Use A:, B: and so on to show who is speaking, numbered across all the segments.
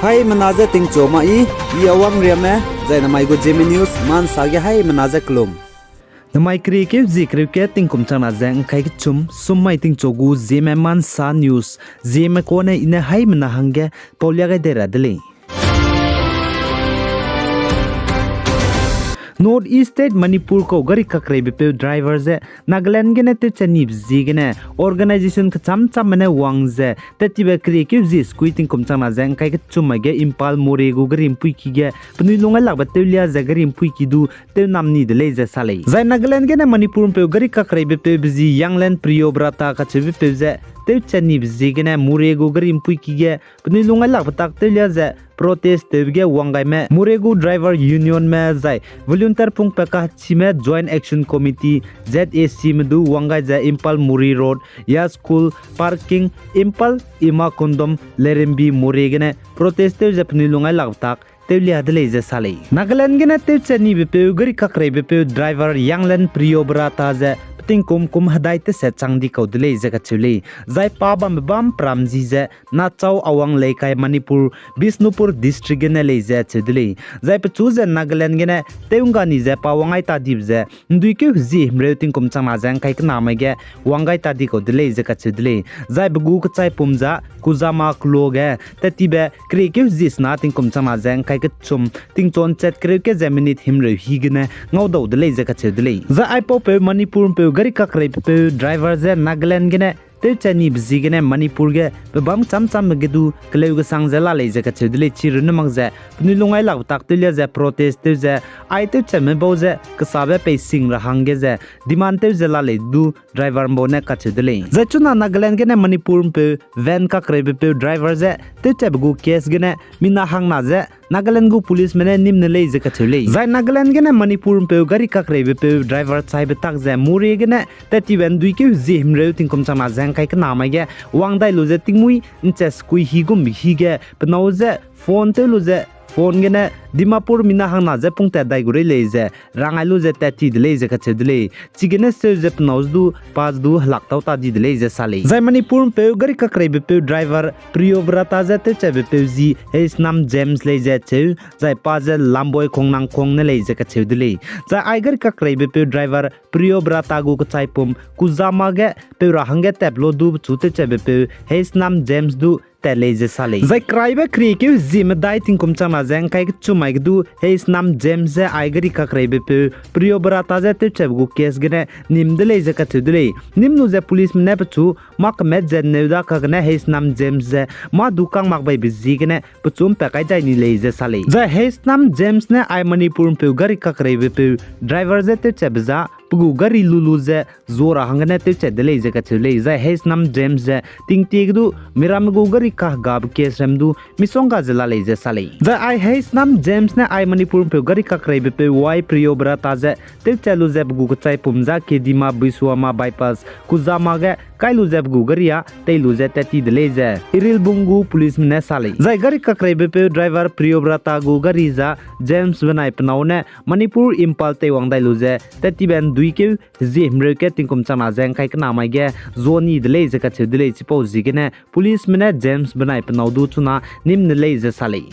A: Hai menaza ting choma I awang riame zai na mai go Zeme news man sage hai menaza klum.
B: The my cricket zikriket ting kum chana zang kai chum sumai ting chogu Zeme man sa news Zeme ko na ina hai mana hange polya ga dera dele. North East State Manipur ko gari kakrai bepe driver ze Nagaland gene te chanib zigene organization ka cham cham mane wang ze te tibe creative zi squeating kum chama zang kai chuma ge impal more gu gari impui ki ge pni lunga lak ba telia ze gari impui ki du te namni de le ze salai zai Nagaland gene Manipur pe gari kakrai bepe bizi Yangland Priyo Brata ka chebe pe ze te chanib zigene more gu gari impui ki ge pni lunga lak ba tak telia ze protest tebge wangai me muregu driver union me zai volunteer pung peka chime joint action committee ZAC medu wangai za impal muri road ya school parking impal ima kondom lerembi muregene protest te japni lungai lagtak tevlia dele je salai Nagaland gene te chani bepe gari kakrai bepe driver Yangland Priyo Brata za ting kum hadai te se changdi ko dele je ka chule zai pa bam pramji je na chau awang leikai Manipur Bisnupur district gene le je chedele zai pe chu je Nagaland gene teunga ni je pa wangai ta dib je ndui ke ji mre ting kum chama jang kai na ma ge wangai ta di ko dele je ka chedele zai bugu ka chai pumja kuzama kloge te tibe kre ke ji sna ting kum chama jang kai ke chum ting chon chat kre ke jaminit himre hi gene ngau do dele je ka chedele za ai po pe Manipur pe gari kakrai pe driver ze Nagaland gene te chani bzi gene Manipur ge pe bam cham ge du kleu ge sang zela le je ka chedle chir ne mang ze pni lungai lak tak te le ze protest te ze ai te chame bo ze ka sabe pe sing ra hang ge ze demand te zela le du driver mo ne ka chedle ze chuna Nagaland gene Manipur pe van kakrai pe driver ze te chab gu case gene mina hang na ze Nagaland gu police mene nimne le je ka chule zai Nagaland gene Manipur pe gari kakrai pe driver chai be tak ze muri gene te ti ben dui ke ji himre ting kom chama jang kai ka nama ge wangdai lo je tingmui inche skui hi gum hi ge pnau je phone te lo je phone gene Dimapur mina hang na je pungta dai gure le je rangai lo je te ti de le je ka chedle chigene se je pnaus du pas du halak tau ta di de le je sale zai Manipur pe gari kakrai pe driver Priyo Brata je te chebe pe ji his nam James le je che zai pa je lamboy khongnang khong ne le je ka chedle zai ai gari kakrai pe driver Priyo Brata gu ka chai pum kuzama ge pe rahang ge tablo du chu te chebe pe his nam James du teleze sale zai kraibe creative Zeme dai ting kum chama jang kai chumai du his nam James ze aigari ka kraibe pe Priyo Brata ze te chebgu case gene nim de leze ka thudle nim nu ze police ne pachu mak met ze ne da ka gene his nam James ze ma dukang mak bai bizi gene pachum pe kai dai ni leze sale zai his nam James ne ai Manipur pe gari ka kraibe pe driver ze te chebza pugu gari lulu ze zora hangane te chedle ze ka chule zai his nam James ze ting tig du miram gu gari ka gab case ramdu misonga zela le je sale the I his nam James ne ai Manipur pe gari ka krai pe wai Priyo Brata ze te chalu ze gu ku chai pumja ke dima biswama bypass kuzama ge kailu ze gu garia te lu ze te ti de ze iril bungu police ne sale zai gari ka krai pe driver Priyo Brata gu gari za James benai pnau ne Manipur impal te wangdai lu ze te ti ben dui ke ji hmre ke tingkum chama jang kai kana mai ge zoni de le je ka chedle chipo ji ge ne police ne James benai pnau du chuna nim ne le je sale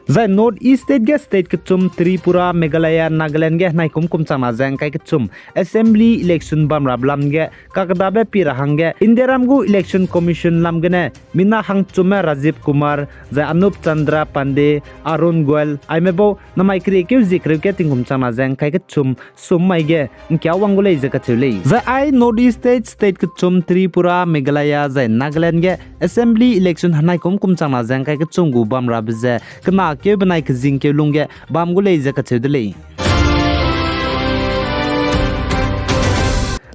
B: zai North East State ge state ke chum Tripura Meghalaya Nagaland ge nai kum chama jang kai ke chum assembly election bam rablam ge kakda be pira hange Indiram gu election commission lam ge ne mina hang chume Rajiv Kumar zai Anup Chandra Pande Arun Goel aimebo namai kre ke zikre ke tingum chama jang kai ke chum summai ge kya wangule je ka chule zai ai North East State ke chum Tripura Meghalaya zai Nagaland ge assembly election hanai kum chama jang kai ke chum gu bam rab je kna ke banai ke jing ke lungge bam gule je ka chedle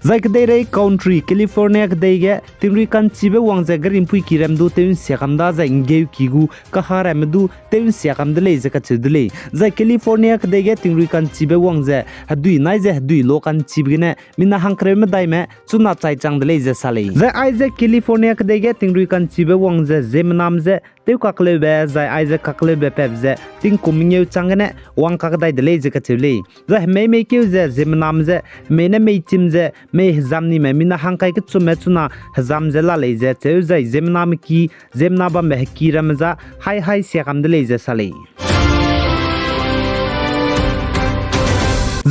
B: zai kadere country California kadege timri kan chibe wangze garim pui kiram du teun siakamda zai ngeu kigu ka haram du teun siakam dele je ka chedle zai California kadege timri kan chibe wangze hadui nai je hadui lokan chibgene mina hangkre me dai me chuna chai chang dele je sale zai ai je California kadege timri kan chibe wangze Zeme nam je teu kakle be zai ai je kakle be pep je ting kumingeu changene wang ka dai dele je ka chedle zai me ke je Zeme nam je me ne me chim je me hizam ni me mina hang kai ke chume chuna hizam zela leje cheu zai zemna me ki zemna ba me ki ramza hai siakam de leje sale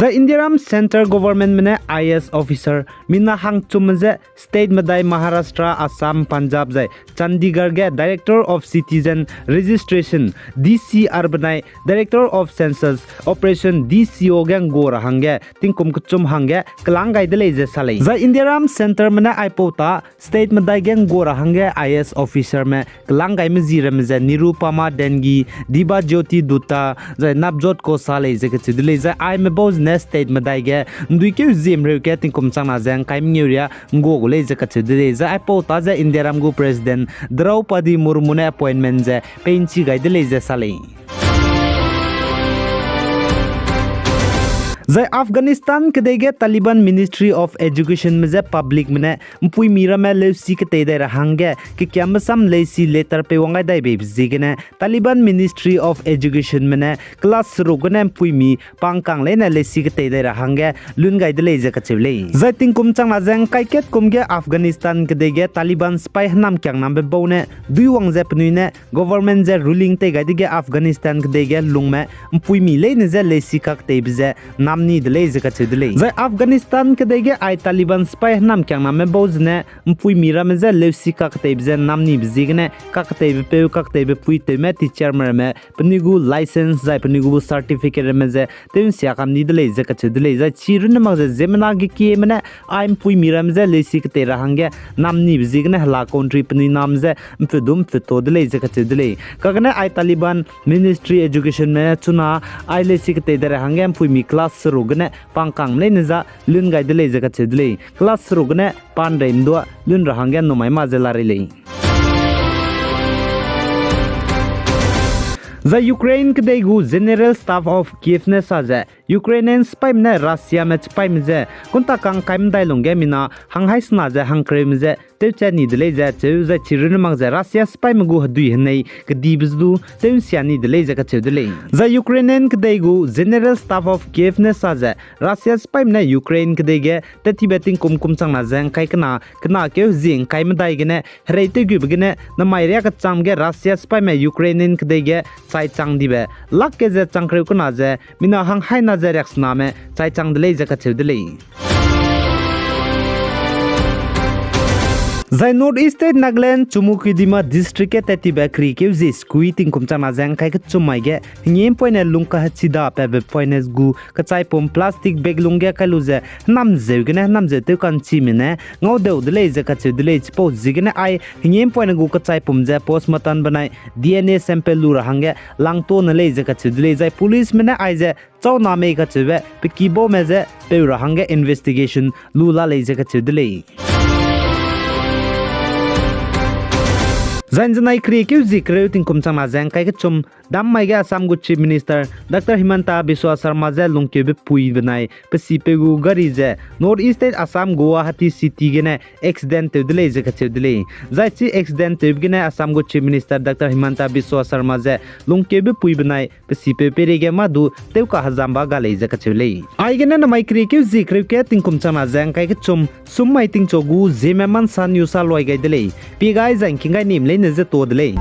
B: The Indiaram Center Government mene IS officer mina hang chumje state madai Maharashtra Assam Punjab jai Chandigarh ge Director of Citizen Registration DCR banai Director of Census Operation DCO ge gora hange tingkum kuchum hange klangai de leje salai The Indiaram Center mene aipota state madai ge gora hange IS officer me klangai me jiram je Nirupama Dengi Diba Jyoti Dutta jai Nabjot ko salai je ke chidile je I me boz ne state madai ge nduike Zeme ke tingkum changna jang kai mngeuria ngo gole je ka chidile je aipota je Indiaram gu president Draupadi Murmu ne appointment je penchi gai de le je salai Zai Afghanistan kedege Taliban Ministry of Education में public में mpui mira में लेसी के तेरे रहांगे कि क्या मसम लेसी letter पे वंगाई दाई बेब जिगने Taliban Ministry of Education में क्लास रोगने mpui मी पांकांग लेने लेसी के तेरे रहांगे लुनगाई दले जे कचेले zai tingkum changna jang kaiket kumge Afghanistan kedege Taliban spy nam kyang nam be bone dui wang je pnuine government je ruling te gai dige Afghanistan kedege lungme mpui mi leine je lesi kak te bje namni dele je kachidele zai Afghanistan kedege ai Taliban spy nam kyang nam me bozne mpui mira me je lesi kak te bje namni bjigne kak te be pe kak te be pui te me teacher me pnigu license zai pnigu certificate me je tem sia kam ni dele je kachidele zai chirun ma je zemna gi ki mane ai mpui mira me je lesi ke te rahange namni bjigne hala country pni nam je mpedum pto dele je kachidele kagne ai Taliban Ministry Education me chuna ai lesi ke te rahange mpui mi class rugne pangkang le neza lun gai dele je kachidele class rugne pan reim do lun rahange no mai ma jelari le The Ukraine kedegu General Staff of Kiev ne saje Ukrainian spy ne Russia me spy me kunta kang kaim dai longge mina hanghai sna je hangkrem je techa ni dele je cheu je chirun mang je Russia spy me gu hadui hnei kedi bizdu tem siani dele je ka chedele The Ukrainian kedegu General Staff of Kiev ne saje Russia spy ne Ukraine kedege teti beting kum changna jang kai kana ke jing kai me dai gene reite gu bgene na mairia ka chamge Russia spy me Ukrainian kedege chai chang dibe lak ke je changkre ko na je mina hang hai na je rex na me chai chang dele je ka chedele Zai North East State Nagaland Chumukidima District ke teti bakri ke zi squeating kumchana jang kai ke chumai ge ngem poine lungka chida pe be poines gu kachai pom plastic bag lungge kaluze nam zeugene nam je te kan chi mine ngau deu dele je ka chedele chpo zigene ai ngem poine gu kachai pom je postmortem banai DNA sample lu rahange langto na le je ka chedele zai police mine ai je chau na me ka chebe pe kibo me je pe rahange investigation lu la le je ka chedele Zanjanai Krikiu Zikreu Tinkum Changna Jang Kai Chum Dam Maiga Assam Gu Chief Minister Dr. Himanta Biswa Sarma Je Lungke Be Pui Benai Pesipegu Gari Je North East State Assam Guwahati City Gene accident Dele Je Kachedele Zaichi accident Gene Assam Gu Chief Minister Dr. Himanta Biswa Sarma Je Lungke Be Pui Benai Pesipe Perege Madu Teuka Hazamba Gale Je Kachele Ai Gene Na Mai Krikiu Zikreu Ke Tinkum Changna Jang Kai Chum Sumai Ting Chogu Zeme Man San Yusa Loi Gai Dele Pi Gai Jang Kingai Nim Le Neze To Dele